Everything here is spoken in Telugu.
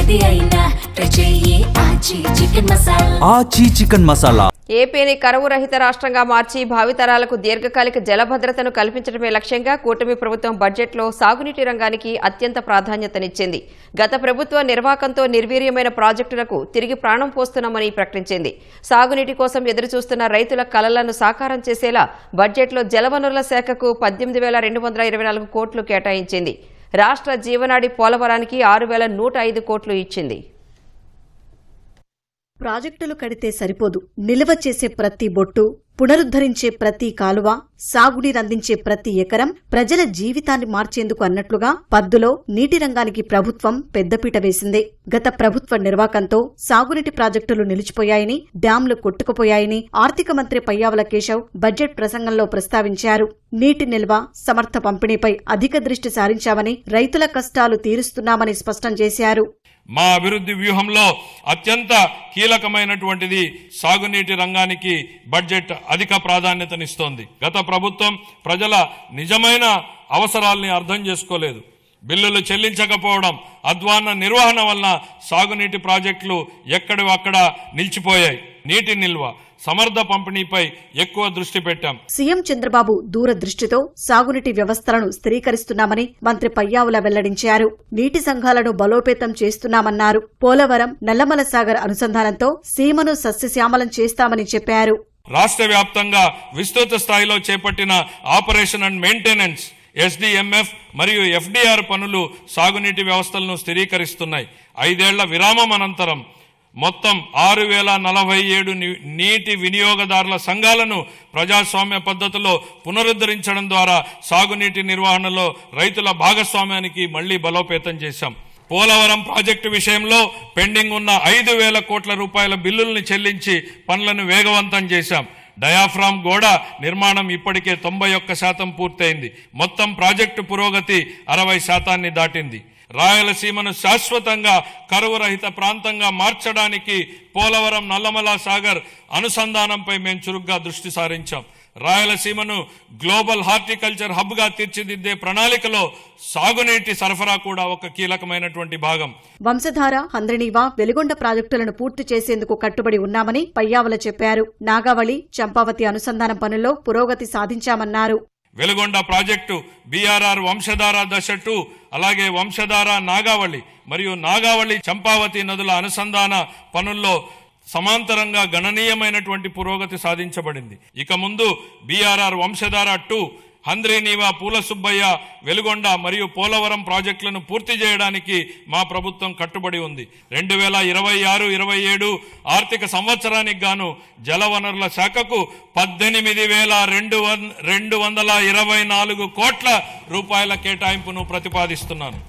ఏది అయినా చెయ్యి ఆచి చికెన్ మసాలా. ఏపీని కరువు రహిత రాష్ట్రంగా మార్చి భావితరాలకు దీర్ఘకాలిక జల భద్రతను కల్పించడమే లక్ష్యంగా కూటమి ప్రభుత్వం బడ్జెట్లో సాగునీటి రంగానికి అత్యంత ప్రాధాన్యతనిచ్చింది. గత ప్రభుత్వ నిర్వాకంతో నిర్వీర్యమైన ప్రాజెక్టులకు తిరిగి ప్రాణం పోస్తున్నామని ప్రకటించింది. సాగునీటి కోసం ఎదురుచూస్తున్న రైతుల కలలను సాకారం చేసేలా బడ్జెట్లో జలవనరుల శాఖకు 18,224 కోట్లు కేటాయించింది. రాష్ట్ర జీవనాడి పోలవరానికి 6,105 కోట్లు ఇచ్చింది. ప్రాజెక్టులు కడితే సరిపోదు. నిల్వ చేసే ప్రతి బొట్టు, పునరుద్ధరించే ప్రతి కాలువ, సాగునీరందించే ప్రతి ఎకరం ప్రజల జీవితాన్ని మార్చేందుకు అన్నట్లుగా పద్దులో నీటి రంగానికి ప్రభుత్వం పెద్దపీట వేసింది. గత ప్రభుత్వ నిర్వాకంతో సాగునీటి ప్రాజెక్టులు నిలిచిపోయాయని, డ్యాంలు కొట్టుకుపోయాయని ఆర్థిక మంత్రి పయ్యావుల కేశవ్ బడ్జెట్ ప్రసంగంలో ప్రస్తావించారు. నీటి నిల్వ, సమర్థ పంపిణీపై అధిక దృష్టి సారించామని, రైతుల కష్టాలు తీరుస్తున్నామని స్పష్టం చేశారు. మా అభివృద్ధి వ్యూహంలో అత్యంత కీలకమైనటువంటిది సాగునీటి రంగానికి బడ్జెట్ అధిక ప్రాధాన్యతనిస్తోంది. గత ప్రభుత్వం ప్రజల నిజమైన అవసరాల్ని అర్థం చేసుకోలేదు. బిల్లులు చెల్లించకపోవడం, అధ్వాన్న నిర్వహణ వలన సాగునీటి ప్రాజెక్టులు ఎక్కడివక్కడ నిలిచిపోయాయి. నీటి నిల్వ, సమర్థ పంపిణీపై ఎక్కువ దృష్టి పెట్టాం. సీఎం చంద్రబాబు దూరదృష్టితో సాగునీటి వ్యవస్థలను స్థిరీకరిస్తున్నామని మంత్రి పయ్యావుల వెల్లడించారు. నీటి సంఘాలను బలోపేతం చేస్తున్నామన్నారు. పోలవరం, నల్లమల సాగర్ అనుసంధానంతో సీమను సస్యశ్యామలం చేస్తామని చెప్పారు. రాష్ట్ర వ్యాప్తంగా విస్తృత స్థాయిలో చేపట్టిన ఆపరేషన్ అండ్ మెయింటెనెన్స్, ఎస్డిఎంఎఫ్ మరియు ఎఫ్డిఆర్ పనులు సాగునీటి వ్యవస్థలను స్థిరీకరిస్తున్నాయి. 5 ఏళ్ల విరామం అనంతరం మొత్తం 6,047 నీటి వినియోగదారుల సంఘాలను ప్రజాస్వామ్య పద్ధతిలో పునరుద్ధరించడం ద్వారా సాగునీటి నిర్వహణలో రైతుల భాగస్వామ్యానికి మళ్లీ బలోపేతం చేశాం. పోలవరం ప్రాజెక్టు విషయంలో పెండింగ్ ఉన్న 5,000 కోట్ల రూపాయల బిల్లుల్ని చెల్లించి పనులను వేగవంతం చేశాం. డయాఫ్రామ్ గోడ నిర్మాణం ఇప్పటికే 91% పూర్తయింది. మొత్తం ప్రాజెక్టు పురోగతి 60% దాటింది. రాయలసీమను శాశ్వతంగా కరువు రహిత ప్రాంతంగా మార్చడానికి పోలవరం, నల్లమల సాగర్ అనుసంధానంపై మేము చురుగ్గా దృష్టి సారించాం. రాయలసీమను గ్లోబల్ హార్టికల్చర్ హబ్ గా తీర్చిదిద్దే ప్రణాళికలో సాగునీటి సరఫరా కూడా ఒక కీలకమైనటువంటి భాగం. వంశధార, హంద్రినీవా, వెలుగొండ ప్రాజెక్టులను పూర్తి చేసేందుకు కట్టుబడి ఉన్నామని పయ్యావుల చెప్పారు. నాగావళి, చంపావతి అనుసంధానం పనుల్లో పురోగతి సాధించామన్నారు. వెలుగొండ ప్రాజెక్టు, బీఆర్ఆర్ వంశధార దశ 2, అలాగే వంశధార నాగావళి మరియు నాగావళి చంపావతి నదుల అనుసంధాన పనుల్లో సమాంతరంగా గణనీయమైనటువంటి పురోగతి సాధించబడింది. ఇక ముందు బీఆర్ఆర్ వంశధార 2, హంద్రీనీవా, పూలసుబ్బయ్య, వెలుగొండ మరియు పోలవరం ప్రాజెక్టులను పూర్తి చేయడానికి మా ప్రభుత్వం కట్టుబడి ఉంది. 2026-27 ఆర్థిక సంవత్సరానికి గాను జలవనరుల శాఖకు 18,224 కోట్ల రూపాయల కేటాయింపును ప్రతిపాదిస్తున్నాను.